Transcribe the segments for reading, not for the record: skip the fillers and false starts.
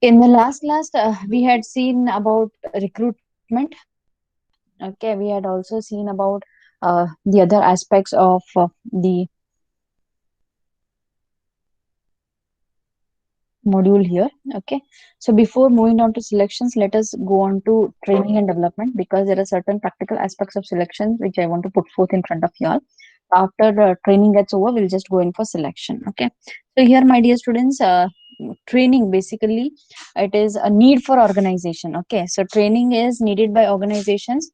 In the last class, we had seen about recruitment. Okay, we had also seen about the other aspects of the module here. Okay, so before moving on to selections, let us go on to training and development, because there are certain practical aspects of selection which I want to put forth in front of you all. After training gets over, we'll just go in for selection. Okay, so here, my dear students, training basically, it is a need for organization. Okay, so training is needed by organizations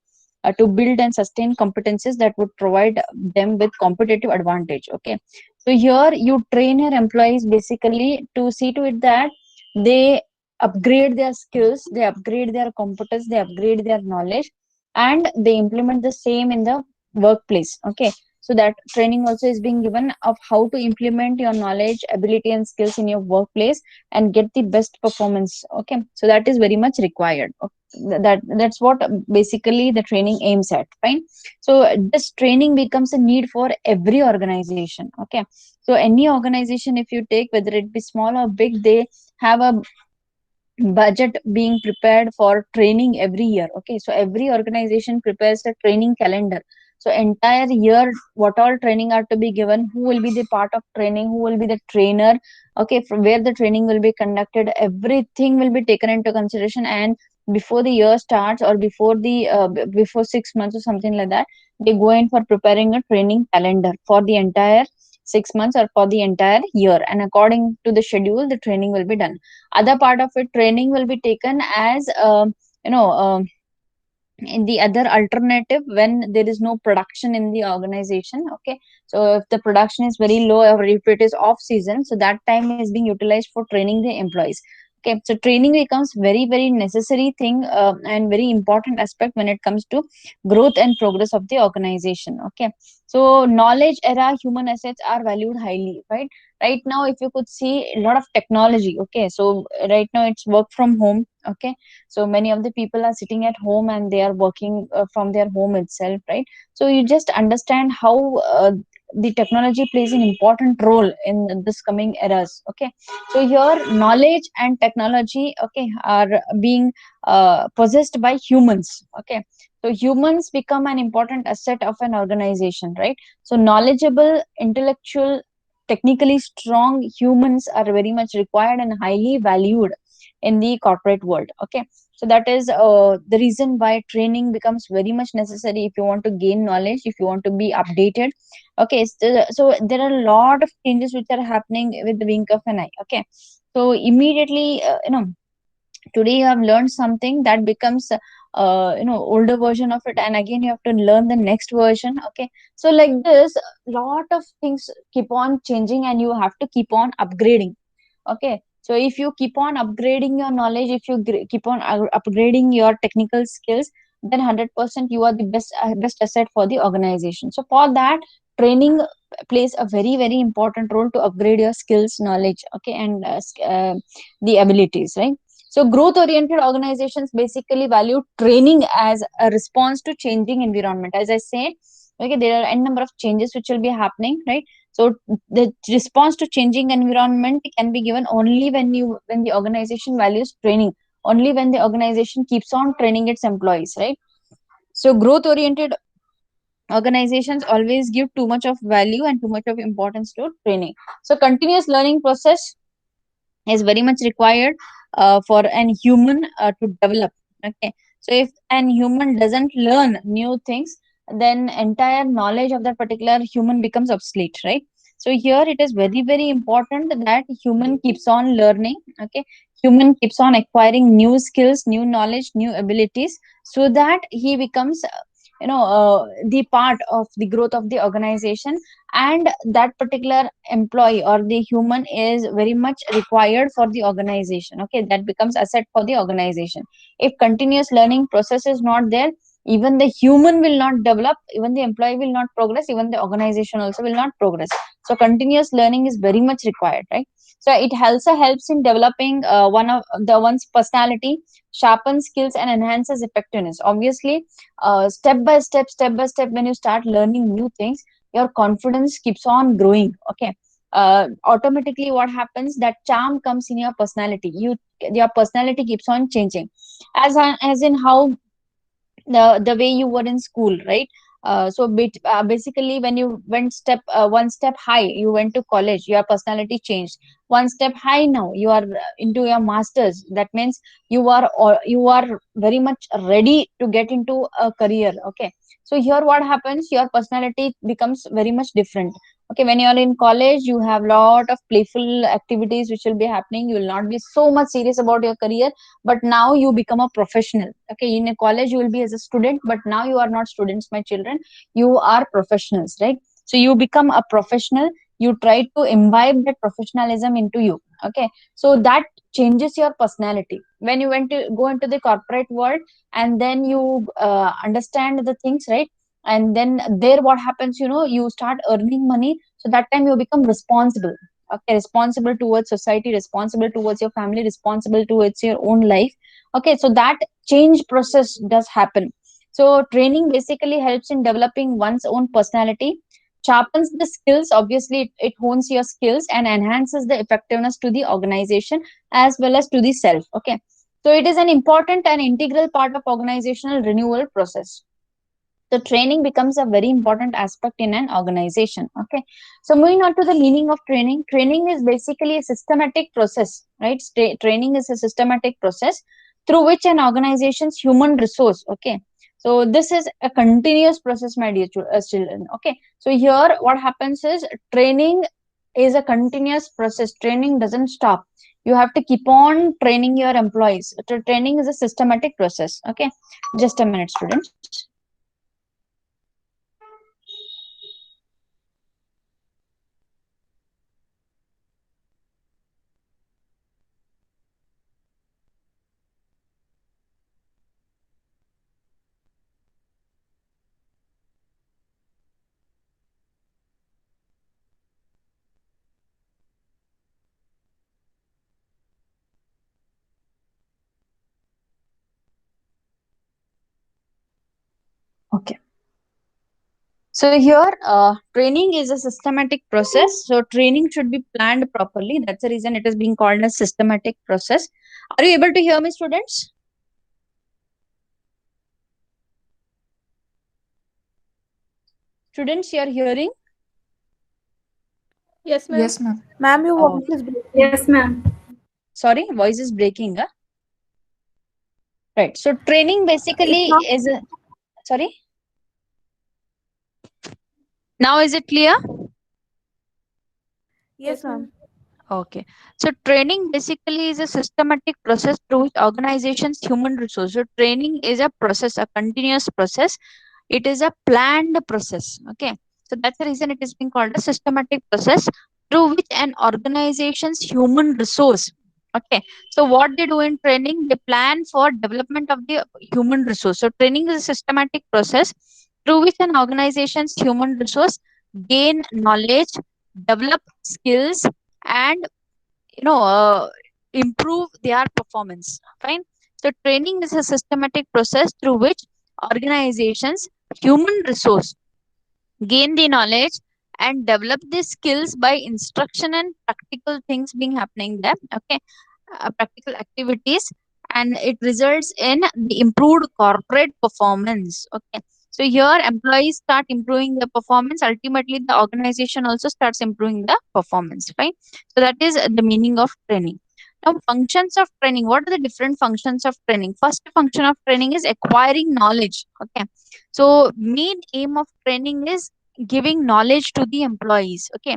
to build and sustain competencies that would provide them with competitive advantage. Okay, so here you train your employees basically to see to it that they upgrade their skills, they upgrade their competence, they upgrade their knowledge, and they implement the same in the workplace. Okay, so that training also is being given of how to implement your knowledge, ability, and skills in your workplace and get the best performance. Okay, so that is very much required. Okay, that's what basically the training aims at. Fine. So this training becomes a need for every organization. Okay, so any organization, if you take, whether it be small or big, they have a budget being prepared for training every year. Okay, so every organization prepares a training calendar. So entire year, what all training are to be given, who will be the part of training, who will be the trainer, okay, from where the training will be conducted, everything will be taken into consideration. And before the year starts, or before the before 6 months or something like that, they go in for preparing a training calendar for the entire 6 months or for the entire year, and according to the schedule the training will be done. Other part of it, training will be taken as you know in the other alternative when there is no production in the organization. Okay, so if the production is very low or if it is off season, so that time is being utilized for training the employees. Okay, so training becomes very necessary thing, and very important aspect when it comes to growth and progress of the organization. Okay, so knowledge era human assets are valued highly, right? Right now, if you could see a lot of technology. Okay, so right now it's work from home. Okay, so many of the people are sitting at home and they are working from their home itself, right? So you just understand how the technology plays an important role in this coming eras. Okay, so here knowledge and technology, okay, are being possessed by humans. Okay, so humans become an important asset of an organization, right? So knowledgeable, intellectual, technically strong humans are very much required and highly valued in the corporate world. Okay, so that is the reason why training becomes very much necessary if you want to gain knowledge, if you want to be updated. Okay, so there are a lot of changes which are happening with the wink of an eye. Okay, so immediately, today you have learned something that becomes older version of it, and again you have to learn the next version. Okay, so like this, lot of things keep on changing and you have to keep on upgrading. Okay, so if you keep on upgrading your knowledge, if you keep on upgrading your technical skills, then 100% you are the best asset for the organization. So for that, training plays a very important role to upgrade your skills, knowledge, okay, and the abilities, right? So growth oriented organizations basically value training as a response to changing environment. As I said, okay, there are n number of changes which will be happening, right? So the response to changing environment can be given only when the organization values training, only when the organization keeps on training its employees, right? So growth oriented organizations always give too much of value and too much of importance to training. So continuous learning process is very much required for an human to develop. Okay, so if an human doesn't learn new things, then entire knowledge of that particular human becomes obsolete, right? So here it is very important that human keeps on learning. Okay, human keeps on acquiring new skills, new knowledge, new abilities, so that he becomes the part of the growth of the organization, and that particular employee or the human is very much required for the organization. Okay, that becomes asset for the organization. If continuous learning process is not there, even the human will not develop, even the employee will not progress, even the organization also will not progress. So continuous learning is very much required, right? So it also helps in developing one of the one's personality, sharpens skills and enhances effectiveness. Obviously, step by step, when you start learning new things, your confidence keeps on growing. Okay, automatically what happens, that charm comes in your personality. your personality keeps on changing, as in how the way you were in school, right? Basically, when you went one step high, you went to college, your personality changed. One step high, now you are into your masters. That means you are very much ready to get into a career. Okay, so here what happens, your personality becomes very much different. Okay, when you are in college, you have lot of playful activities which will be happening. You will not be so much serious about your career, but now you become a professional. Okay, in a college you will be as a student, but now you are not students, my children, you are professionals, right? So you become a professional, you try to imbibe that professionalism into you. Okay, so that changes your personality. When you went to go into the corporate world, and then you understand the things, right? And then there what happens, you start earning money, so that time you become responsible. Okay, responsible towards society, responsible towards your family, responsible towards your own life. Okay, so that change process does happen. So training basically helps in developing one's own personality, sharpens the skills. Obviously, it hones your skills and enhances the effectiveness to the organization as well as to the self. Okay, so it is an important and integral part of organizational renewal process. So training becomes a very important aspect in an organization. Okay, so moving on to the meaning of training. Training is basically a systematic process, right? Training is a systematic process through which an organization's human resource. Okay, so this is a continuous process, my dear children. Okay, so here what happens is training is a continuous process. Training doesn't stop. You have to keep on training your employees. Training is a systematic process. Okay, just a minute, students. Okay. So here, training is a systematic process. So training should be planned properly. That's the reason it is being called a systematic process. Are you able to hear me, students? Students, you are hearing? Yes, ma'am. Yes, ma'am. Ma'am, your Oh, voice is breaking. Yes, ma'am. sorry, voice is breaking. Huh? Right. So training It's basically not. is sorry. Now is it clear? Yes, ma'am. Okay. So training basically is a systematic process through which organizations human resource. So training is a process, a continuous process. It is a planned process. Okay. So that's the reason it is being called a systematic process through which an organization's human resource. Okay. So what they do in training, they plan for development of the human resource. So training is a systematic process through which an organization's human resource gain knowledge, develop skills, and improve their performance. Fine. So training is a systematic process through which organizations human resource gain the knowledge and develop the skills by instruction and practical things being happening there. Okay, practical activities, and it results in the improved corporate performance. Okay, so here employees start improving their performance, ultimately the organization also starts improving the performance. Fine. So that is the meaning of training. Now, functions of training. What are the different functions of training? First function of training is acquiring knowledge. Okay, so main aim of training is giving knowledge to the employees. Okay,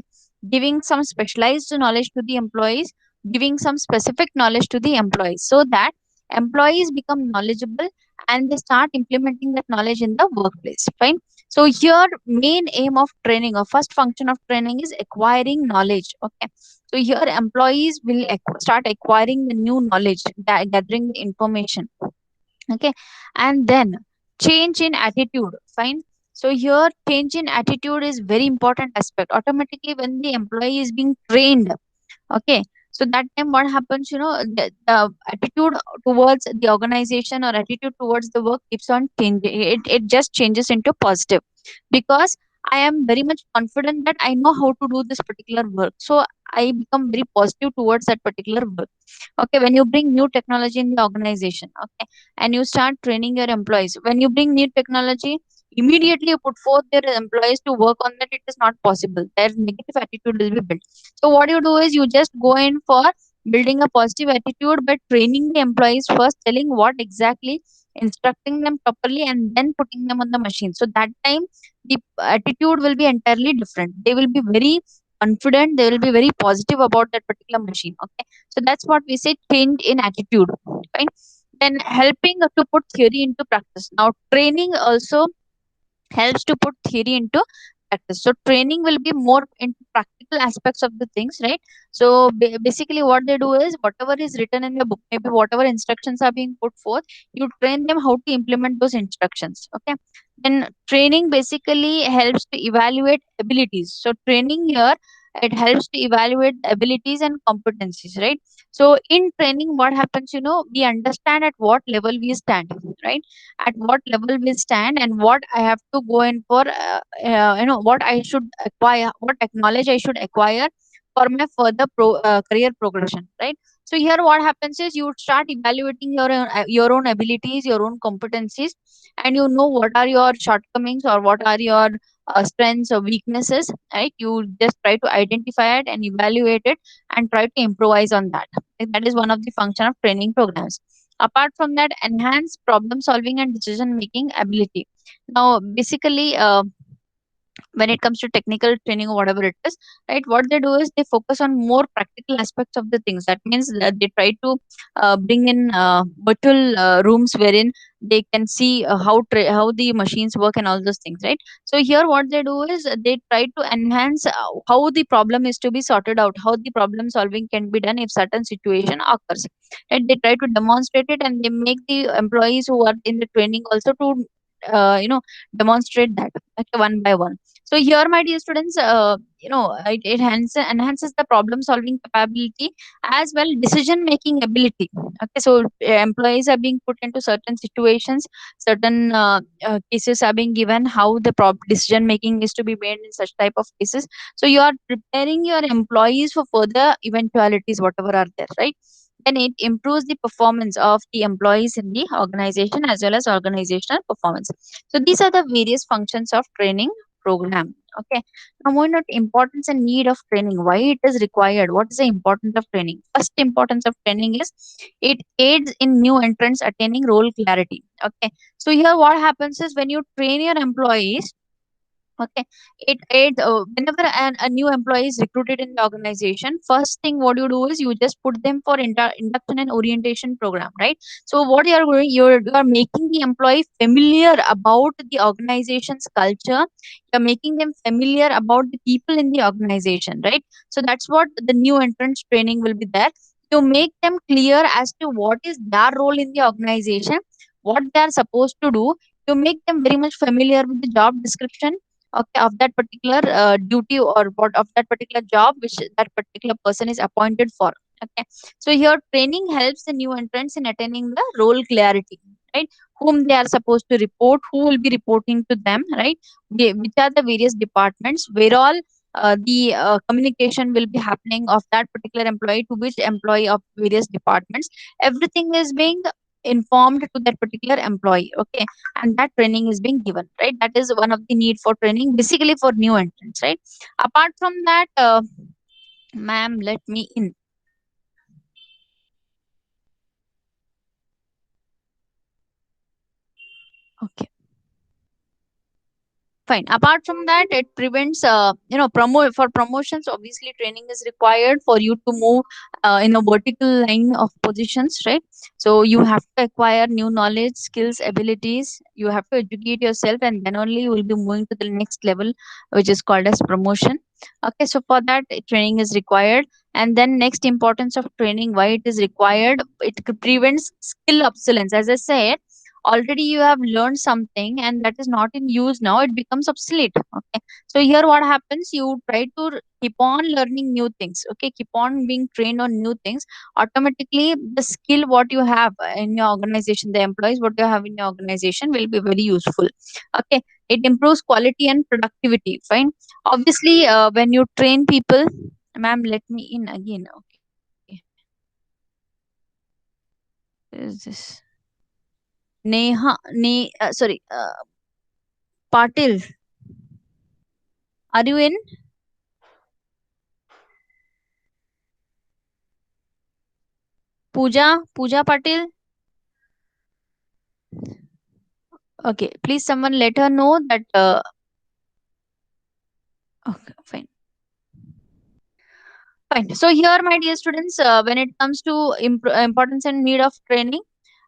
giving some specialized knowledge to the employees, giving some specific knowledge to the employees, so that employees become knowledgeable and they start implementing that knowledge in the workplace. Fine. So here main aim of training or first function of training is acquiring knowledge. Okay, so here employees will start acquiring the new knowledge, gathering the information. Okay, and then change in attitude. Fine. So here change in attitude is very important aspect. Automatically when the employee is being trained, okay, so that time what happens, the attitude towards the organization or attitude towards the work keeps on changing. It just changes into positive, because I am very much confident that I know how to do this particular work, so I become very positive towards that particular work. Okay, when you bring new technology in the organization, okay, and you start training your employees, when you bring new technology, immediately you put forth your employees to work on that, it is not possible. Their negative attitude will be built. So what you do is you just go in for building a positive attitude by training the employees first, telling what exactly, instructing them properly, and then putting them on the machine. So that time the attitude will be entirely different. They will be very confident, they will be very positive about that particular machine. Okay, so that's what we say, change in attitude. Right? Then helping to put theory into practice. Now training also helps to put theory into practice. So training will be more into practical aspects of the things, right? So basically, what they do is whatever is written in the book, maybe whatever instructions are being put forth, you train them how to implement those instructions. Okay. Then training basically helps to evaluate abilities. So training here, it helps to evaluate abilities and competencies, right? So in training, what happens, we understand at what level we stand, right? At what level we stand and what I have to go in for, what I should acquire, what knowledge I should acquire for my further career progression, right? So here what happens is you start evaluating your own abilities, your own competencies, and you know what are your shortcomings or what are your strengths or weaknesses, right? You just try to identify it and evaluate it and try to improvise on that. That is one of the function of training programs. Apart from that, enhance problem solving and decision making ability. Now basically, when it comes to technical training or whatever it is, right, what they do is they focus on more practical aspects of the things. That means that they try to bring in virtual rooms wherein they can see how the machines work and all those things, right? So here what they do is they try to enhance how the problem is to be sorted out, how the problem solving can be done if certain situation occurs, right? They try to demonstrate it and they make the employees who are in the training also to demonstrate that, okay, one by one. So here, my dear students, it enhances the problem solving capability as well decision making ability. Okay, so employees are being put into certain situations, certain cases are being given, how the decision making is to be made in such type of cases. So you are preparing your employees for further eventualities, whatever are there, right? Then it improves the performance of the employees in the organization as well as organizational performance. So these are the various functions of training program. Okay. Now moving on to importance and need of training. Why it is required? What is the importance of training? First importance of training is it aids in new entrants attaining role clarity. Okay. So here what happens is when you train your employees, okay, whenever a new employee is recruited in the organization, first thing what you do is you just put them for induction and orientation program, right? So what you are doing, you are making the employee familiar about the organization's culture. You're making them familiar about the people in the organization, right? So that's what the new entrance training will be there. You make them clear as to what is their role in the organization, what they are supposed to do. You make them very much familiar with the job description, okay, of that particular duty or what of that particular job which that particular person is appointed for. Okay, so here training helps the new entrants in attaining the role clarity, right? Whom they are supposed to report, who will be reporting to them, right? Which are the various departments where all the communication will be happening of that particular employee to which employee of various departments. Everything is being informed to that particular employee. Okay, and that training is being given, right? That is one of the need for training basically for new entrants, right? Apart from that, ma'am, let me in. Okay, fine. Apart from that, it prevents for promotions. Obviously training is required for you to move in a vertical line of positions, right? So you have to acquire new knowledge, skills, abilities. You have to educate yourself and then only you will be moving to the next level, which is called as promotion. Okay, so for that training is required. And then next importance of training, why it is required, it prevents skill obsolescence. As I said, already you have learned something and that is not in use now, it becomes obsolete. Okay, so here what happens, you try to keep on learning new things, okay, keep on being trained on new things. Automatically the skill what you have in your organization, the employees what you have in your organization will be very useful. Okay, It improves quality and productivity. Fine. Obviously, when you train people, ma'am, let me in again. Okay. Is this Neha? Sorry, Patil. Are you in? Pooja Patil. Okay, please someone let her know that. Okay, fine. Fine. So here, my dear students, when it comes to importance and need of training,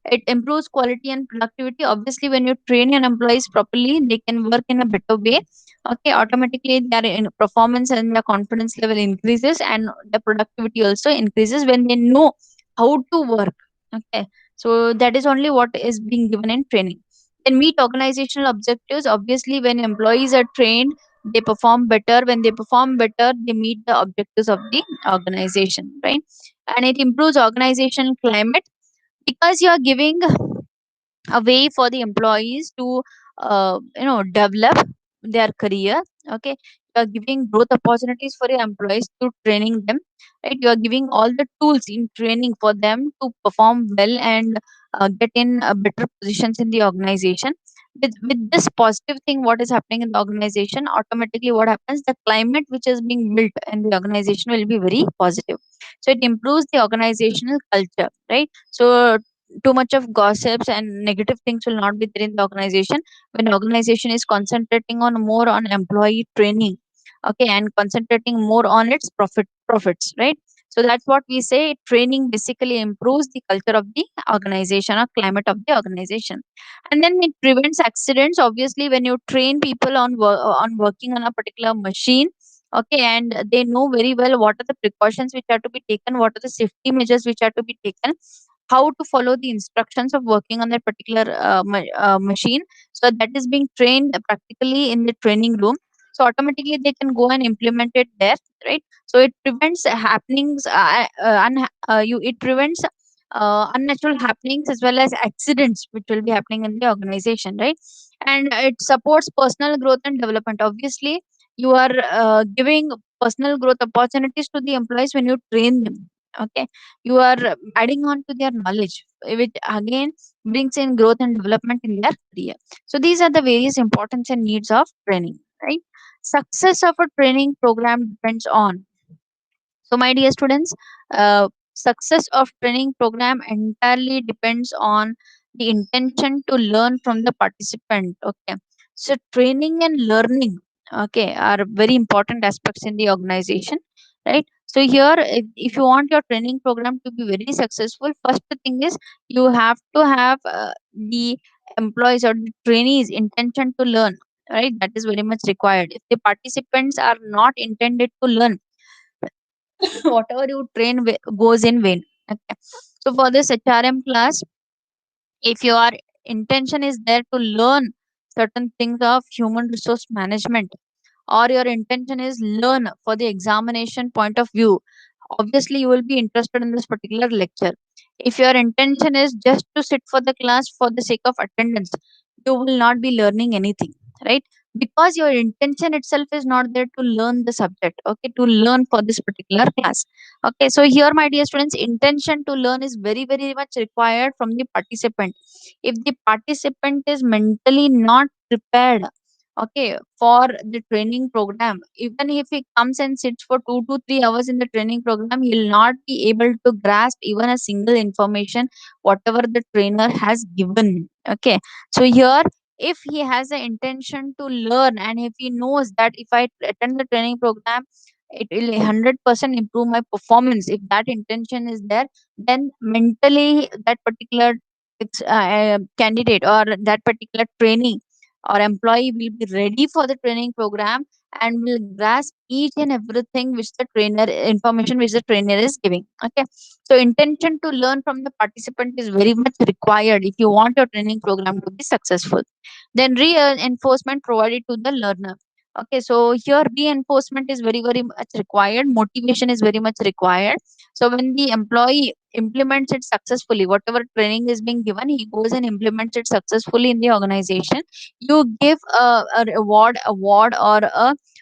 it improves quality and productivity. Obviously, when you train your employees properly, they can work in a better way. Okay, automatically their performance and their confidence level increases, and the productivity also increases when they know how to work. Okay, so that is only what is being given in training. Then meet organizational objectives. Obviously, when employees are trained, they perform better. When they perform better, they meet the objectives of the organization, right? And it improves organizational climate because you are giving a way for the employees to develop their career. Okay, you are giving growth opportunities for your employees to training them, right? You are giving all the tools in training for them to perform well and get in better positions in the organization. With this positive thing, what is happening in the organization, automatically what happens, the climate which is being built in the organization will be very positive. So it improves the organizational culture, right? So too much of gossips and negative things will not be there in the organization when organization is concentrating on more on employee training. Okay, and concentrating more on its profits, right? So that's what we say, training basically improves the culture of the organization or climate of the organization. And then it prevents accidents. Obviously, when you train people on working on a particular machine, okay, and they know very well what are the precautions which are to be taken, what are the safety measures which are to be taken, how to follow the instructions of working on that particular machine. So that is being trained practically in the training room. So automatically they can go and implement it there, right? So it prevents happenings, it prevents unnatural happenings as well as accidents which will be happening in the organization, right? And it supports personal growth and development. Obviously, you are giving personal growth opportunities to the employees when you train them. Okay, you are adding on to their knowledge, which again brings in growth and development in their career. So these are the various importance and needs of training, right? Success of a training program depends on. So, my dear students, success of training program entirely depends on the intention to learn from the participant. Okay, so training and learning, okay, are very important aspects in the organization, right? So here, if you want your training program to be very successful, first thing is you have to have the employees or the trainees intention to learn, right? That is very much required. If the participants are not intended to learn, whatever you train goes in vain. Okay. So for this HRM class, if your intention is there to learn certain things of human resource management, or your intention is learn for the examination point of view, obviously you will be interested in this particular lecture. If your intention is just to sit for the class for the sake of attendance, you will not be learning anything, right? Because your intention itself is not there to learn the subject, okay, to learn for this particular class. Okay, so here, my dear students, intention to learn is very, very much required from the participant. If the participant is mentally not prepared, okay, for the training program, even if he comes and sits for 2 to 3 hours in the training program, he will not be able to grasp even a single information whatever the trainer has given. Okay, so here, if he has the intention to learn, and if he knows that if I attend the training program, it will 100% improve my performance, if that intention is there, then mentally that particular candidate or that particular trainee or employee will be ready for the training program and will grasp each and everything which the trainer information which the trainer is giving. Okay, so intention to learn from the participant is very much required if you want your training program to be successful. Then reinforcement provided to the learner. Okay, so here reinforcement is very, very much required. Motivation is very much required. So when the employee implements it successfully, whatever training is being given, he goes and implements it successfully in the organization. You give a award or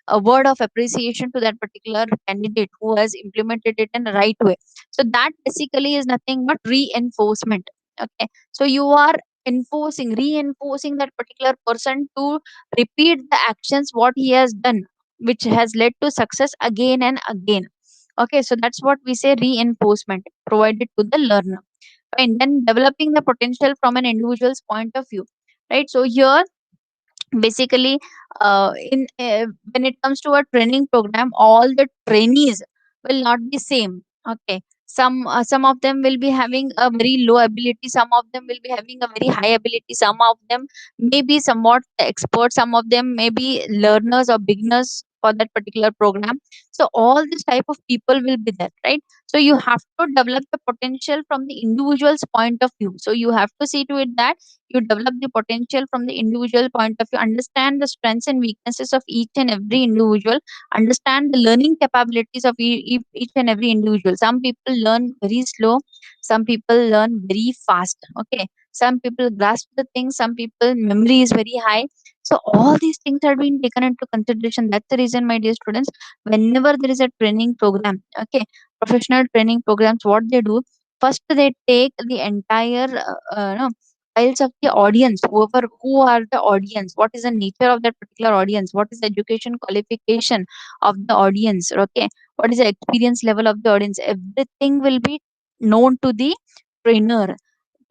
a word of appreciation to that particular candidate who has implemented it in the right way. So that basically is nothing but reinforcement. Okay, so you are reinforcing that particular person to repeat the actions what he has done, which has led to success again and again. Okay, so that's what we say reinforcement provided to the learner. And then developing the potential from an individual's point of view, right? So here basically, in when it comes to a training program, all the trainees will not be same. Okay, some of them will be having a very low ability, some of them will be having a very high ability, some of them may be somewhat expert, some of them may be learners or beginners for that particular program. So all this type of people will be there, right? So you have to develop the potential from the individual's point of view. So you have to see to it that you develop the potential from the individual point of view, understand the strengths and weaknesses of each and every individual, understand the learning capabilities of each and every individual. Some people learn very slow, some people learn very fast. Okay, some people grasp the things, some people memory is very high. So all these things are being taken into consideration. That's the reason, my dear students, whenever there is a training program, okay, professional training programs, what they do, first they take the entire no, profiles of the audience, who are the audience, what is the nature of that particular audience, what is the education qualification of the audience, okay, what is the experience level of the audience, everything will be known to the trainer.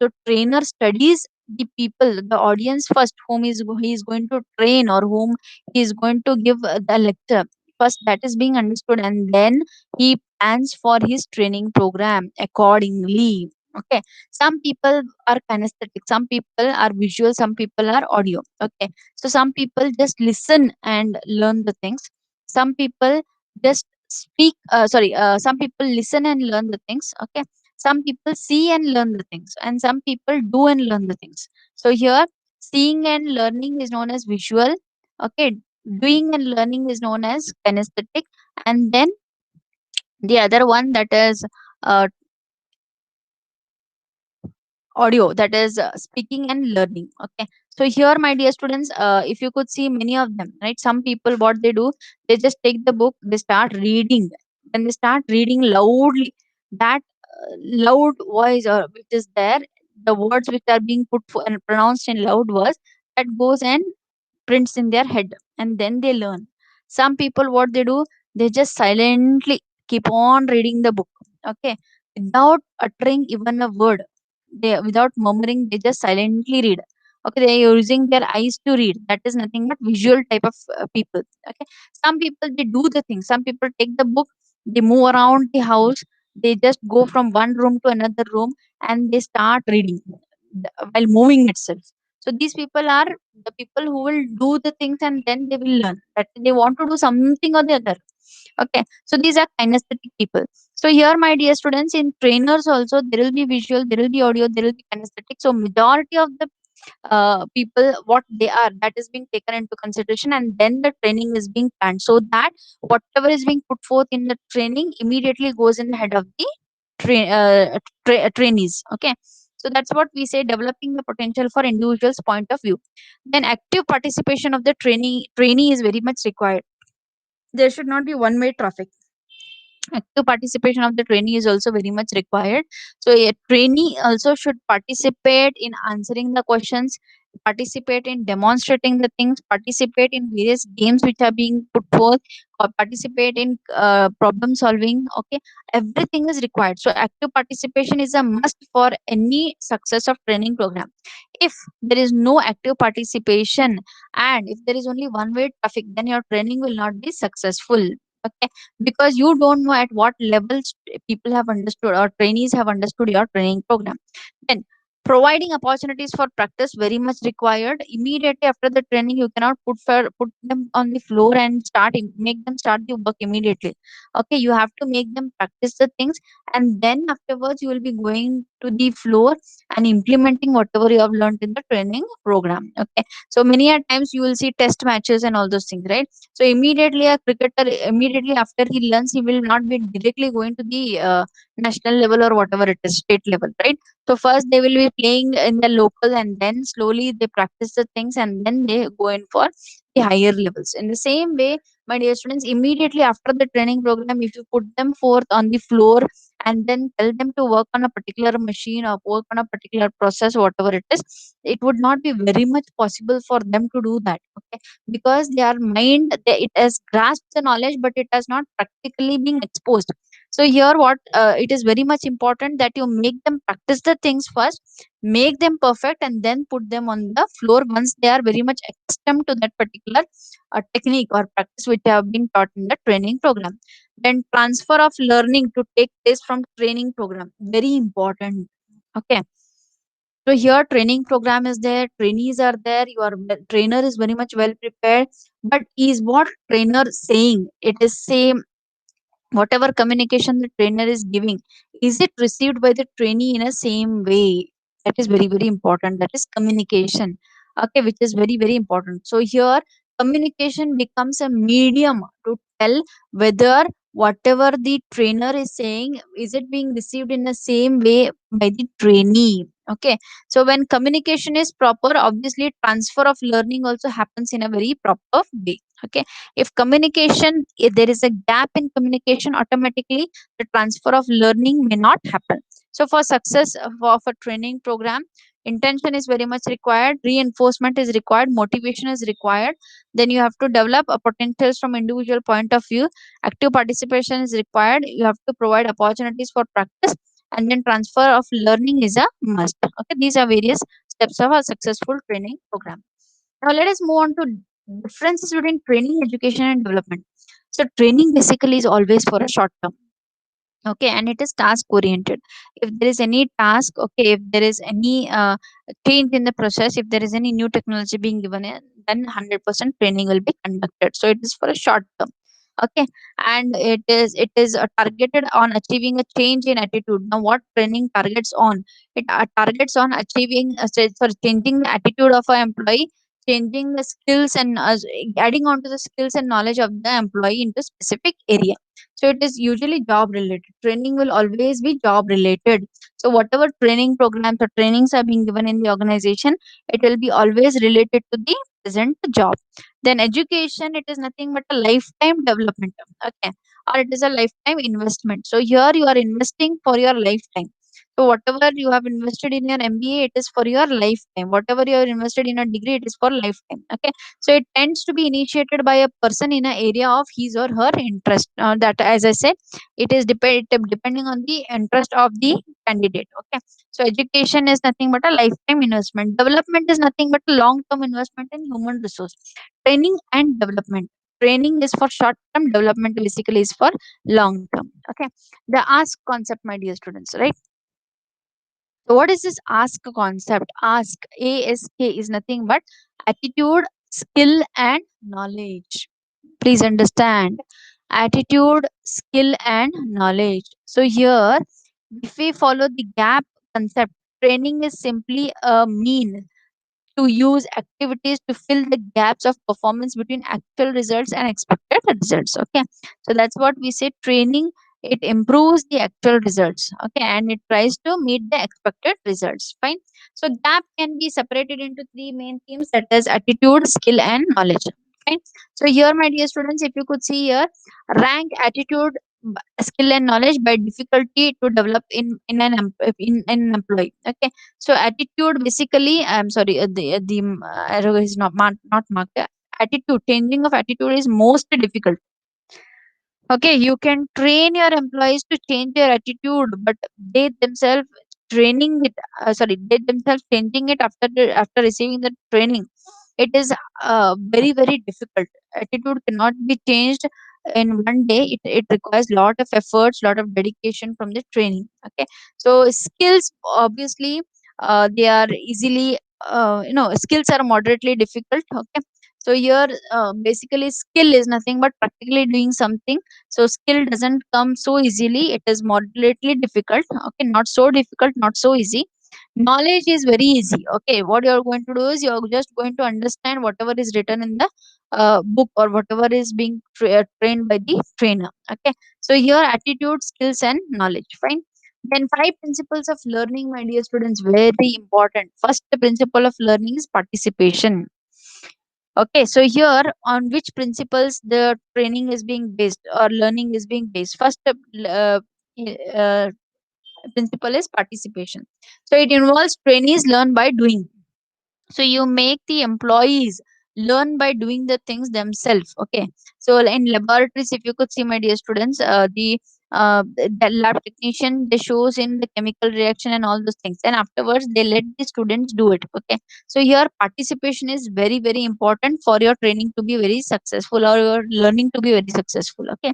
So trainer studies the people, the audience first, whom he is going to train or whom he is going to give the lecture. First, that is being understood, and then he plans for his training program accordingly. Okay, some people are kinesthetic, some people are visual, some people are audio. Okay, so some people just listen and learn the things. Some people just speak. Sorry, some people listen and learn the things. Okay, some people see and learn the things, and some people do and learn the things. So here, seeing and learning is known as visual. Okay, doing and learning is known as kinesthetic, and then the other one, that is uh, audio, that is speaking and learning. Okay, so here, my dear students, if you could see many of them, right, some people what they do, they just take the book, they start reading. When they start reading loudly, that loud voice or which is there, the words which are being put for and pronounced in loud words, that goes and prints in their head, and then they learn. Some people what they do, they just silently keep on reading the book. Okay, without uttering even a word, they, without murmuring, they just silently read. Okay, they are using their eyes to read. That is nothing but visual type of people. Okay, some people they do the thing, some people take the book, they move around the house, they just go from one room to another room, and they start reading while moving itself. So these people are the people who will do the things and then they will learn that they want to do something or the other. Okay, so these are kinesthetic people. So here, my dear students, in trainers also there will be visual, there will be audio, there will be kinesthetic. So majority of the people, what they are, that is being taken into consideration, and then the training is being planned, so that whatever is being put forth in the training immediately goes in the head of the trainees. Okay, so that's what we say, developing the potential for individuals point of view. Then active participation of the trainee is very much required. There should not be one way traffic. Active participation of the trainee is also very much required. So a trainee also should participate in answering the questions, participate in demonstrating the things, participate in various games which are being put forth, or participate in problem solving. Okay, everything is required. So active participation is a must for any success of training program. If there is no active participation, and if there is only one way traffic, then your training will not be successful. Okay, because you don't know at what levels people have understood or trainees have understood your training program. Then Providing opportunities for practice very much required. Immediately after the training, you cannot put them on the floor and make them start the work immediately. Okay, you have to make them practice the things, and then afterwards you will be going to the floor and implementing whatever you have learned in the training program. Okay, so many a times you will see test matches and all those things, right? So immediately a cricketer, immediately after he learns, he will not be directly going to the national level or whatever it is, state level, right? So first they will be playing in the local, and then slowly they practice the things, and then they go in for the higher levels. In the same way, my dear students, immediately after the training program, if you put them forth on the floor and then tell them to work on a particular machine or work on a particular process, whatever it is, it would not be very much possible for them to do that. Okay, because their mind, it has grasped the knowledge, but it has not practically been exposed. So here what it is very much important that you make them practice the things first, make them perfect, and then put them on the floor once they are very much accustomed to that particular technique or practice which have been taught in the training program. Then transfer of learning to take place from training program, very important. Okay, so here training program is there, trainees are there, trainer is very much well prepared, but is what trainer saying, it is same, whatever communication the trainer is giving, is it received by the trainee in a same way? That is very very important, that is communication. Okay, which is very very important. So here communication becomes a medium to tell whether whatever the trainer is saying, is it being received in the same way by the trainee. Okay, so when communication is proper, obviously transfer of learning also happens in a very proper way. Okay, if there is a gap in communication, automatically the transfer of learning may not happen. So for success of a training program, intention is very much required, reinforcement is required, motivation is required. Then you have to develop a potentials from individual point of view, active participation is required, you have to provide opportunities for practice, and then transfer of learning is a must. Okay, these are various steps of a successful training program. Now let us move on to differences between training, education, and development. So training basically is always for a short term. Okay, and it is task oriented. If there is any task, okay, if there is any change in the process, if there is any new technology being given in, then 100% training will be conducted. So it is for a short term. Okay, and it is targeted on achieving a change in attitude. Now what training targets on, it targets on achieving sorry, changing the attitude of an employee, changing the skills and adding on to the skills and knowledge of the employee into specific area. So it is usually job related. Training will always be job related. So whatever training programs or trainings are being given in the organization, it will be always related to the present job. Then education, it is nothing but a lifetime development. Okay, or it is a lifetime investment. So here you are investing for your lifetime. So whatever you have invested in your MBA, it is for your lifetime. Whatever you have invested in a degree, it is for lifetime. Okay, so it tends to be initiated by a person in an area of his or her interest. That, as I said, it is depending on the interest of the candidate. Okay, so education is nothing but a lifetime investment. Development is nothing but a long term investment in human resource. Training and development. Training is for short term, development basically is for long term. Okay, the ask concept, my dear students, right? So what is this ask concept? Ask is nothing but attitude, skill, and knowledge. Please understand, attitude, skill, and knowledge. So here, if we follow the gap concept, training is simply a mean to use activities to fill the gaps of performance between actual results and expected results. Okay, so that's what we say, training, it improves the actual results. Okay, and it tries to meet the expected results. Fine. So gap can be separated into three main themes, that is attitude, skill, and knowledge. Fine. So here, my dear students, if you could see here, rank attitude, skill, and knowledge by difficulty to develop in an employee. Okay, so attitude basically, I'm sorry, the arrow is not marked. Attitude, changing of attitude is most difficult. Okay, you can train your employees to change their attitude, but they themselves training it. They themselves changing it after receiving the training. It is very very difficult. Attitude cannot be changed in one day. It requires lot of efforts, lot of dedication from the training. Okay, so skills, obviously, they are easily, skills are moderately difficult. Okay, so here basically skill is nothing but practically doing something. So skill doesn't come so easily, it is moderately difficult. Okay, not so difficult, not so easy. Knowledge is very easy. Okay, what you're going to do is you're just going to understand whatever is written in the book, or whatever is being trained by the trainer. Okay, so here attitude, skills, and knowledge. Fine. Then five principles of learning, my dear students, very important. First principle of learning is participation. Okay, so here on which principles the training is being based or learning is being based. First uh, principle is participation. So it involves trainees learn by doing. So you make the employees learn by doing the things themselves. Okay, so in laboratories, if you could see, my dear students, the lab technician, they shows in the chemical reaction and all those things, and afterwards they let the students do it. Okay, so here participation is very very important for your training to be very successful, or your learning to be very successful. Okay,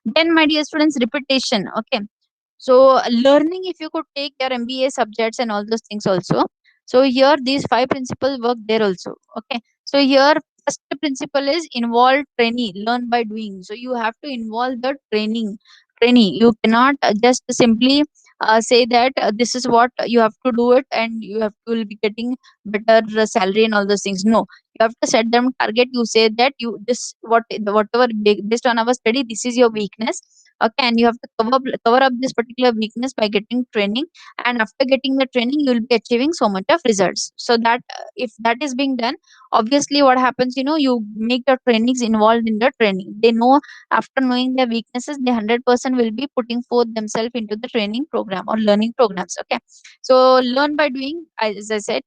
then my dear students, repetition. Okay, so learning, if you could take your MBA subjects and all those things also. So here these five principles work there also. Okay. So here first principle is involve trainee, learn by doing. So you have to involve the trainee. You cannot just simply say that this is what you have to do it, and you have to will be getting better salary and all those things. No, you have to set them target. You say that you this what whatever based on our study, this is your weakness. Okay, and you have to cover up this particular weakness by getting training, and after getting the training you will be achieving so much of results. So that if that is being done, obviously what happens, you make your trainees involved in the training. They know, after knowing their weaknesses, they 100% will be putting forth themselves into the training program or learning programs. Okay, so learn by doing, as I said.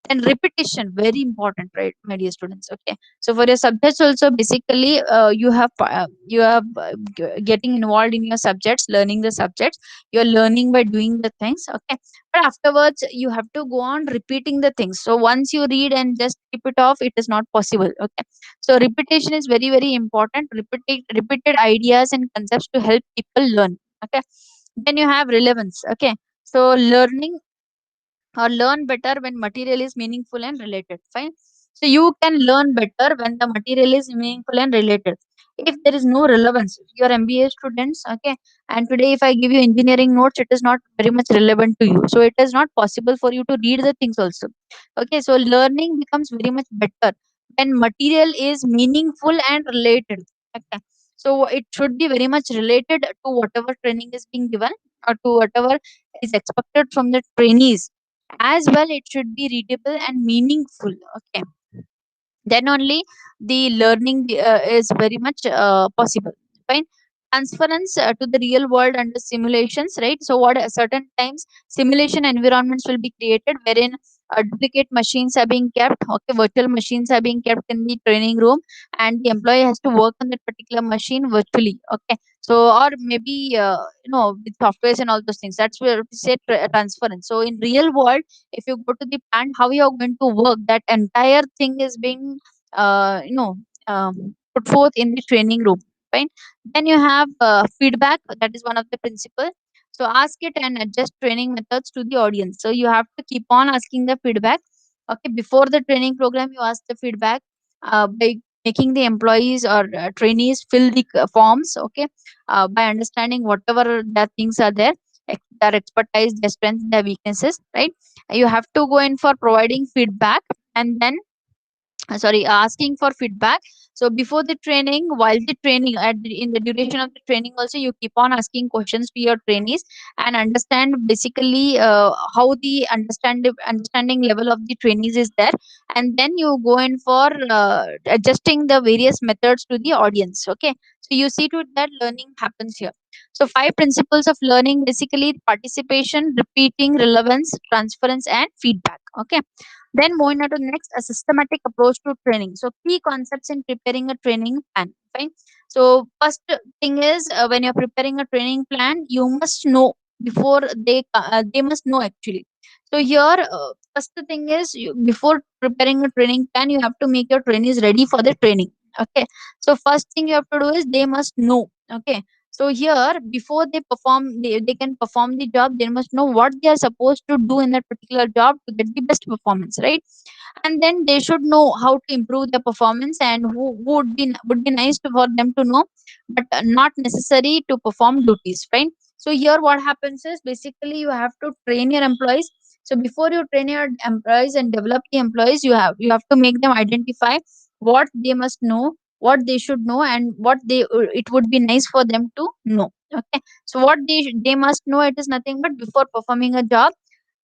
Then repetition, very important, right, my dear students. Okay, so for your subjects also, basically you have getting involved in your subjects, learning the subjects. You're learning by doing the things. Okay, but afterwards you have to go on repeating the things. So once you read and just keep it off, it is not possible. Okay, so repetition is very very important. Repeated ideas and concepts to help people learn. Okay, then you have relevance. Okay, so learning or learn better when material is meaningful and related. Fine. So you can learn better when the material is meaningful and related. If there is no relevance, you are MBA students. Okay, and today if I give you engineering notes, it is not very much relevant to you, so it is not possible for you to read the things also. Okay, so learning becomes very much better when material is meaningful and related. Okay, so it should be very much related to whatever training is being given, or to whatever is expected from the trainees. As well, it should be readable and meaningful. Okay, then only the learning is very much possible. Fine. Transference to the real world under simulations, right? So what certain times simulation environments will be created, wherein duplicate machines are being kept. Okay, virtual machines are being kept in the training room, and the employee has to work on that particular machine virtually. Okay, so or maybe with softwares and all those things. That's where we say transference. So in real world, if you go to the plant, how you are going to work, that entire thing is being uh, you know put forth in the training room. Fine. Then you have feedback, that is one of the principle. So ask it and adjust training methods to the audience. So you have to keep on asking the feedback. Okay, before the training program you ask the feedback by making the employees or trainees fill the forms. Okay, by understanding whatever the things are there, their expertise, their strengths, their weaknesses, right? You have to go in for providing feedback, and then asking for feedback. So before the training, while the training, in the duration of the training also, you keep on asking questions to your trainees, and understand basically how the understanding level of the trainees is there. And then you go in for adjusting the various methods to the audience. Okay, so you see to that learning happens here. So five principles of learning, basically participation, repeating, relevance, transference, and feedback. Okay, then moving on to next, a systematic approach to training. So key concepts in preparing a training plan. Fine. So first thing is, when you're preparing a training plan, you must know before they must know actually. So here, first thing is, before preparing a training plan, you have to make your trainees ready for the training. Okay. So first thing you have to do is they must know. Okay. So here, before they can perform the job, they must know what they are supposed to do in that particular job to get the best performance, right? And then they should know how to improve their performance, and who would be nice for them to know, but not necessary to perform duties, right? So here, what happens is basically you have to train your employees. So before you train your employees and develop the employees, you have to make them identify what they must know, what they should know, and what it would be nice for them to know. Okay, so what they must know, it is nothing but before performing a job,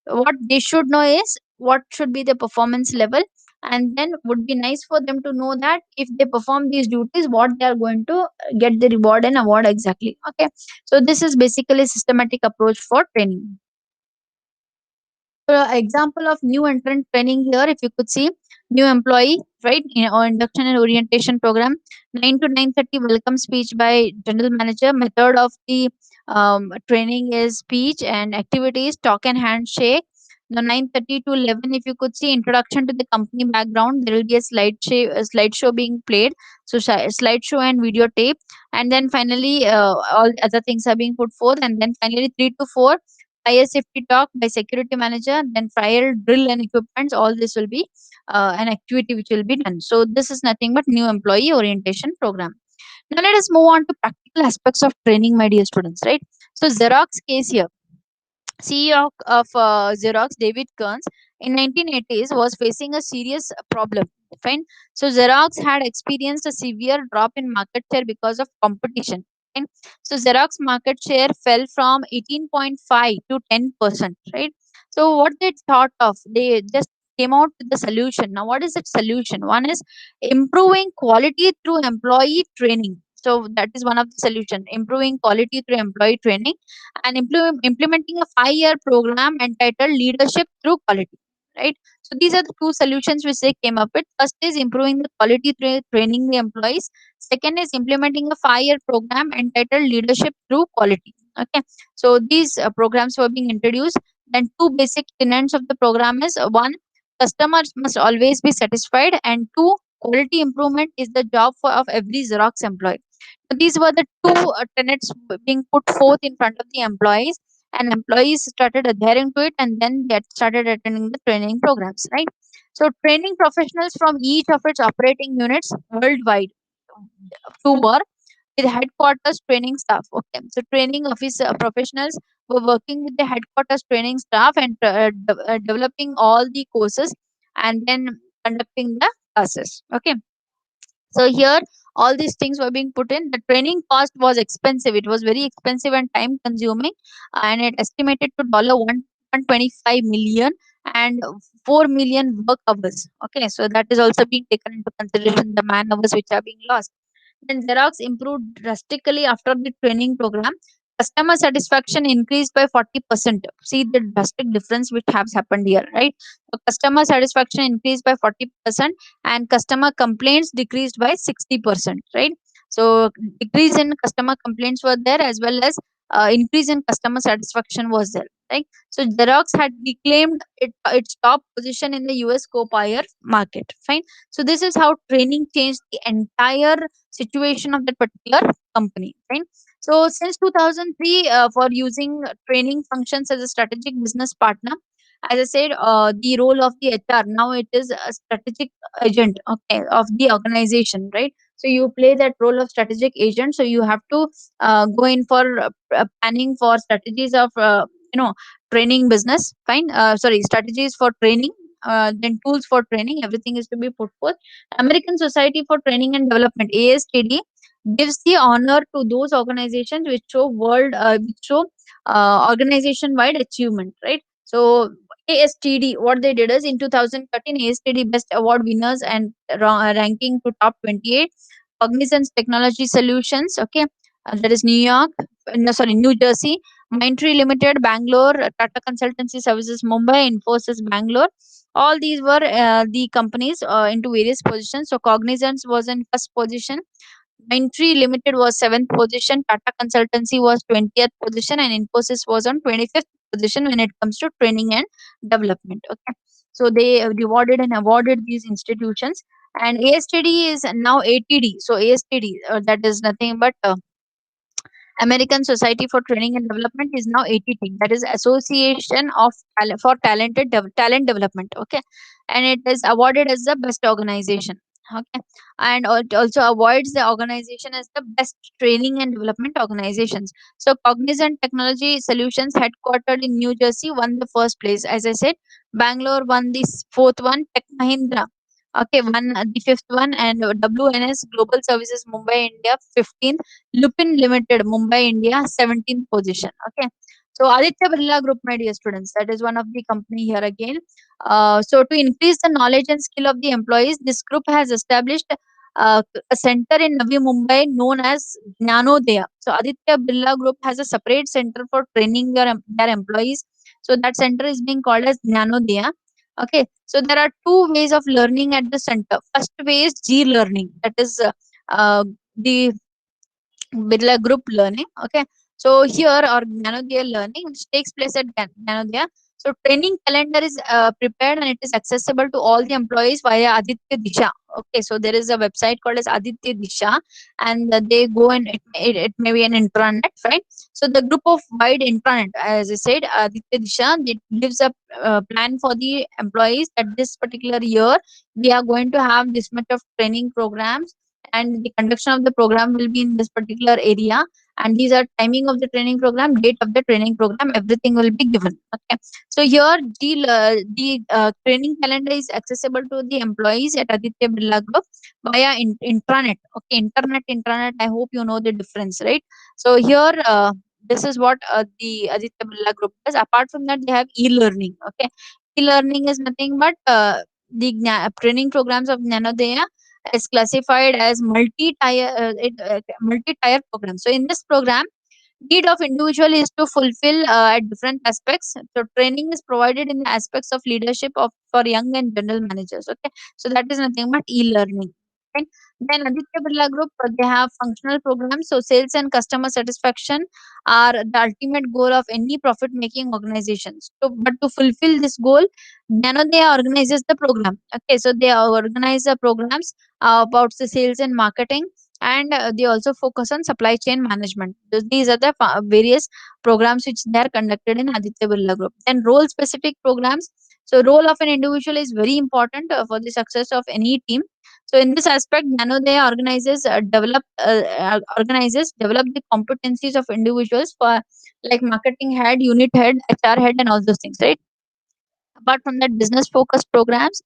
what they should know is what should be the performance level, and then would be nice for them to know that if they perform these duties, what they are going to get the reward and award exactly. Okay, so this is basically systematic approach for training. Example of new entrant training here, if you could see, new employee, right, or induction and orientation program, 9 to 9:30 welcome speech by general manager. Method of the training is speech, and activities talk and handshake. Now 9:30 to 11, if you could see, introduction to the company background. There will be a slideshow being played, so slideshow and videotape, and then finally all other things are being put forth, and then finally 3 to 4 fire safety talk by security manager, then fire drill and equipments. All this will be an activity which will be done. So this is nothing but new employee orientation program. Now let us move on to practical aspects of training, my dear students. Right. So Xerox case here. CEO of Xerox, David Kearns, in 1980s was facing a serious problem. Fine. So Xerox had experienced a severe drop in market share because of competition. Fine. So Xerox market share fell from 18.5 to 10%. Right. So what they thought of, they just came out with the solution. Now, what is that solution? One is improving quality through employee training. So that is one of the solution. Improving quality through employee training, and implementing a 5-year program entitled Leadership Through Quality. Right. So these are the two solutions which they came up with. First is improving the quality through training the employees. Second is implementing a 5-year program entitled Leadership Through Quality. Okay. So these programs were being introduced. Then two basic tenets of the program is one, customers must always be satisfied, and two, quality improvement is the job of every Xerox employee. So these were the two tenets being put forth in front of the employees, and employees started adhering to it, and then they had started attending the training programs, right? So, training professionals from each of its operating units worldwide to work with headquarters training staff. Okay, so training office professionals were working with the headquarters training staff and developing all the courses and then conducting the classes. Okay, so here, all these things were being put in. The training cost was expensive. It was very expensive and time consuming, and it estimated to dollar 125 million and 4 million work hours. Okay, so that is also being taken into consideration, the man hours which are being lost. Then Xerox improved drastically after the training program. Customer satisfaction increased by 40%. See the drastic difference which has happened here, right? So customer satisfaction increased by 40%, and customer complaints decreased by 60%, right? So decrease in customer complaints were there, as well as increase in customer satisfaction was there, right? So Xerox had reclaimed its top position in the US copier market. Fine. So this is how training changed the entire situation of that particular company. Right. So since 2003, for using training functions as a strategic business partner, as I said, the role of the HR now, it is a strategic agent, okay, of the organization, right? So you play that role of strategic agent. So you have to go in for planning for strategies of training business. Fine. Sorry, strategies for training. Then tools for training. Everything is to be put forth. American Society for Training and Development (ASTD) gives the honor to those organizations which show organization wide achievement, right? So ASTD, what they did is in 2013, ASTD Best Award winners and ranking to top 28. Cognizance Technology Solutions, okay, that is New York, no, sorry, New Jersey. Mindtree Limited, Bangalore. Tata Consultancy Services, Mumbai. Infosys, Bangalore. All these were the companies into various positions. So Cognizance was in first position. Mindtree Limited was seventh position. Tata Consultancy was 20th position, and Infosys was on 25th position when it comes to training and development. Okay, so they rewarded and awarded these institutions, and ASTD is now ATD. So ASTD, that is nothing but American Society for Training and Development is now ATT, that is Association of for Talent Development. Okay, and it is awarded as the best organization. Okay, and it also awards the organization as the best training and development organizations. So Cognizant Technology Solutions, headquartered in New Jersey, won the first place. As I said, Bangalore won the fourth one. Tech Mahindra, okay, won the fifth one, and WNS Global Services Mumbai, India, 15th. Lupin Limited, Mumbai, India, 17th position. Okay. So Aditya Birla Group, my dear students, that is one of the company here again. So to increase the knowledge and skill of the employees, this group has established a center in Navi Mumbai known as Jnanodaya. So Aditya Birla Group has a separate center for training their employees. So that center is being called as Jnanodaya. Okay, so there are two ways of learning at the center. First way is G learning, that is the Birla Group Learning. Okay. So here or Gnanodaya Learning, which takes place at Gnanodaya. So training calendar is prepared and it is accessible to all the employees via Aditya Disha. Okay. So there is a website called as Aditya Disha, and they go and it may be an intranet, right? So the group of wide intranet, as I said, Aditya Disha, it gives a plan for the employees that this particular year we are going to have this much of training programs, and the conduction of the program will be in this particular area, and these are timing of the training program, date of the training program, everything will be given. Okay, so here the training calendar is accessible to the employees at Aditya Birla Group via intranet. Okay, intranet, I hope you know the difference, right? So here this is what the Aditya Birla Group does. Apart from that, they have e-learning. Okay, e-learning is nothing but the training programs of Nanodaya is classified as multi-tier program. So in this program, need of individual is to fulfill at different aspects. So training is provided in the aspects of leadership of for young and general managers. Okay, so that is nothing but e-learning. And then Aditya Birla Group, they have functional programs. So sales and customer satisfaction are the ultimate goal of any profit-making organizations. So, but to fulfill this goal, Nanodaya organizes the program. Okay, so they organize the programs about the sales and marketing, and they also focus on supply chain management. These are the various programs which they are conducted in Aditya Birla Group. Then role specific programs. So role of an individual is very important for the success of any team. So in this aspect, Nanodaya organizes develop the competencies of individuals for like marketing head, unit head, HR head, and all those things, right? Apart from that, business focused programs,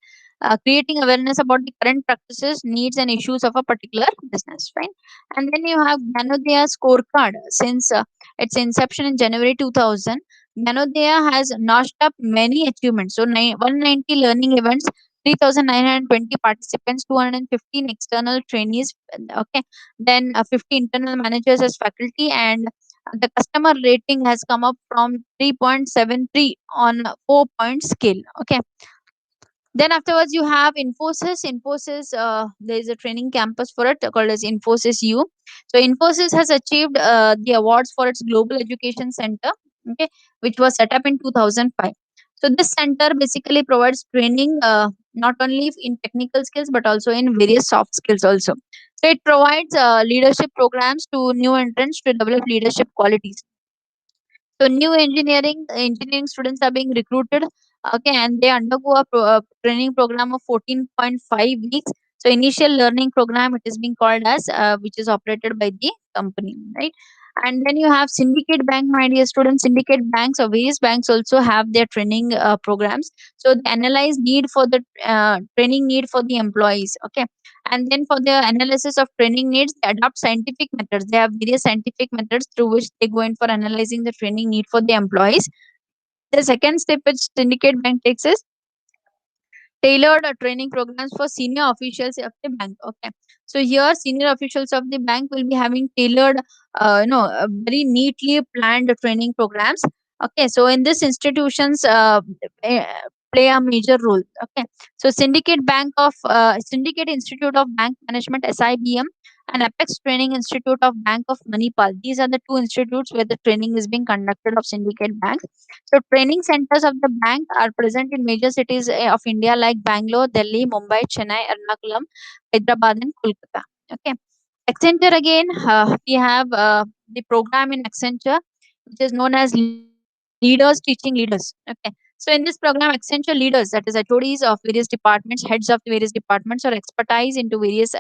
creating awareness about the current practices, needs, and issues of a particular business, right? And then you have Gyanodaya scorecard. Since its inception in January 2000, Gyanodaya has notched up many achievements. So 190 learning events, 3,920 participants, 215 external trainees, okay, then 50 internal managers as faculty, and the customer rating has come up from 3.73 on a 4-point scale. Okay, then afterwards you have Infosys, there is a training campus for it called as Infosys U. So Infosys has achieved the awards for its global education center, okay, which was set up in 2005. So this center basically provides training not only in technical skills but also in various soft skills also. So it provides leadership programs to new entrants to develop leadership qualities. So new engineering students are being recruited. Okay, and they undergo a training program of 14.5 weeks. So initial learning program it is being called as which is operated by the company, right? And then you have Syndicate Bank, my dear students. Syndicate banks or various banks also have their training programs. So they analyze need for the training need for the employees. Okay, and then for the analysis of training needs, they adopt scientific methods. They have various scientific methods through which they go in for analyzing the training need for the employees. The second step which Syndicate Bank takes is tailored training programs for senior officials of the bank. Okay, so here senior officials of the bank will be having tailored, very neatly planned training programs. Okay, so in this institutions eh, play a major role. Okay, so Syndicate Institute of Bank Management (SIBM) and Apex Training Institute of Bank of Manipal. These are the two institutes where the training is being conducted of Syndicate Bank. So training centers of the bank are present in major cities of India like Bangalore, Delhi, Mumbai, Chennai, Ernakulam, Hyderabad, and Kolkata. Okay. Accenture again, we have the program in Accenture, which is known as Leaders Teaching Leaders. Okay. So in this program, Accenture leaders, that is HODs of various departments, heads of the various departments, or expertise into various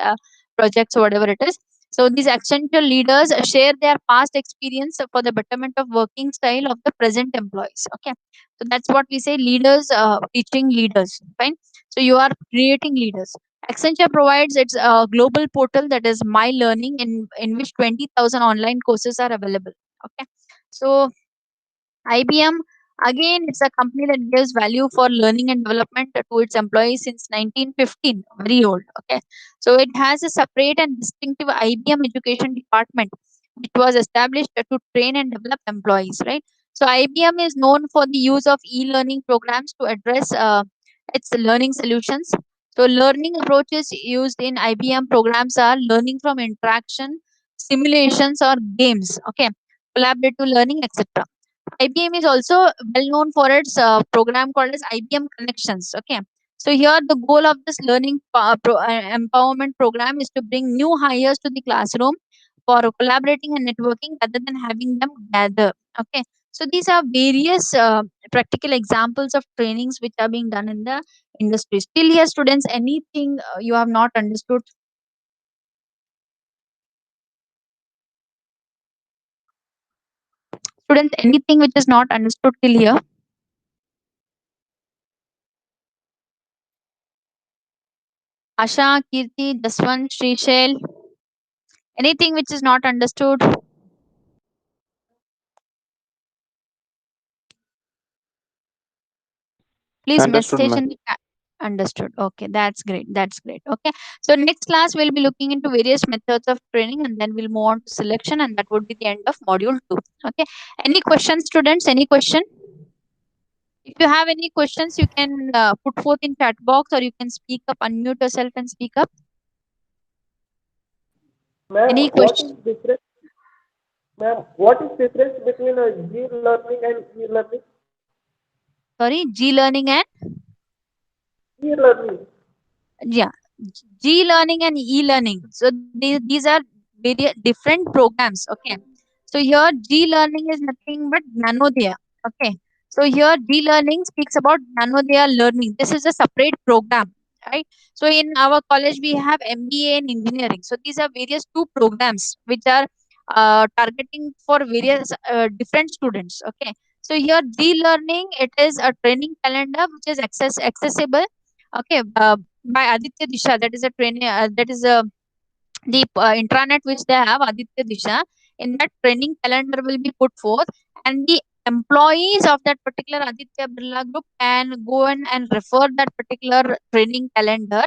projects or whatever it is. So these Accenture leaders share their past experience for the betterment of working style of the present employees. Okay. So that's what we say, leaders teaching leaders. Fine. So you are creating leaders. Accenture provides its global portal, that is My Learning, in which 20,000 online courses are available. Okay. So IBM, again, it's a company that gives value for learning and development to its employees since 1915. Very old. Okay. So it has a separate and distinctive IBM education department, which was established to train and develop employees, right? So IBM is known for the use of e-learning programs to address its learning solutions. So learning approaches used in IBM programs are learning from interaction, simulations, or games. Okay. Collaborative learning, etc. IBM is also well known for its program called as IBM Connections. Okay. So here the goal of this learning empowerment program is to bring new hires to the classroom for collaborating and networking rather than having them gather. Okay. So these are various practical examples of trainings which are being done in the industry. Still here, students, anything you have not understood? Students, anything which is not understood till here? Asha, Kirti, Jaswant, Shrishel, anything which is not understood? Please Understood, message ma'am. in the chat. Understood. Okay, that's great. That's great. Okay. So next class we'll be looking into various methods of training, and then we'll move on to selection, and that would be the end of module 2. Okay. Any questions, students? Any question? If you have any questions, you can put forth in chat box, or you can speak up, unmute yourself and speak up. Ma'am, Any question? what is difference between a G-learning and e-learning? Sorry, G learning and E-learning. yeah, G learning and e learning. So these are very different programs. Okay. So here G learning is nothing but Nanodea. Okay. So here G learning speaks about Nanodea learning. This is a separate program, right? So in our college we have MBA in engineering. So these are various two programs which are targeting for various different students. Okay. So here G learning, it is a training calendar which is accessible. Okay. By Aditya Disha, that is a training. That is a the intranet which they have, Aditya Disha. In that training calendar will be put forth, and the employees of that particular Aditya Birla group can go in and refer that particular training calendar,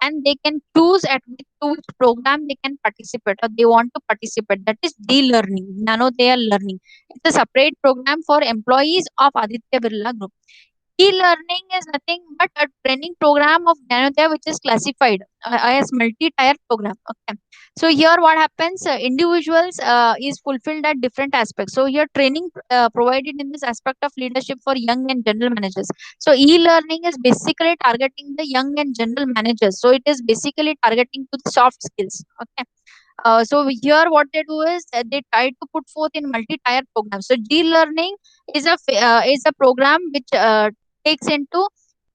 and they can choose to which program they can participate or they want to participate. That is de-learning, nano they are learning. It's a separate program for employees of Aditya Birla group. E-learning is nothing but a training program of Nanotech, which is classified as multi-tier program. Okay. So here what happens, individuals is fulfilled at different aspects. So here training provided in this aspect of leadership for young and general managers. So e-learning is basically targeting the young and general managers. So it is basically targeting to the soft skills. Okay. So here what they do is they try to put forth in multi-tier programs. So G-learning is a program which takes into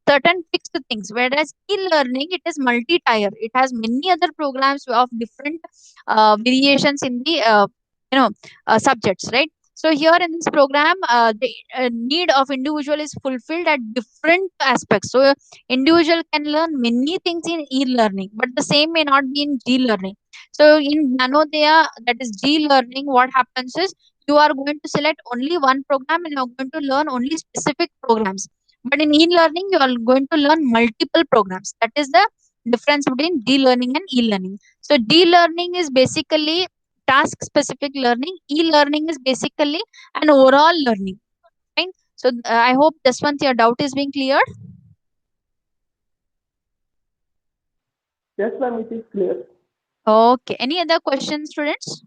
certain fixed things, whereas e-learning, it is multi-tier. It has many other programs of different variations in the you know subjects, right? So here in this program, the need of individual is fulfilled at different aspects. So individual can learn many things in e-learning, but the same may not be in G-learning. So in Nanodea, that is G-learning, what happens is you are going to select only one program and you are going to learn only specific programs. But in e-learning, you are going to learn multiple programs. That is the difference between D-learning and e-learning. So D-learning is basically task-specific learning. E-learning is basically an overall learning. Fine. So I hope this one your doubt is being cleared. Yes, ma'am, it is clear. Okay. Any other questions, students?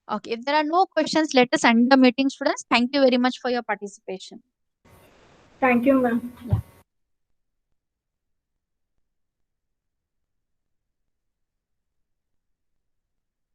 Okay. If there are no questions, let us end the meeting, students. Thank you very much for your participation. Thank you, ma'am. Yeah.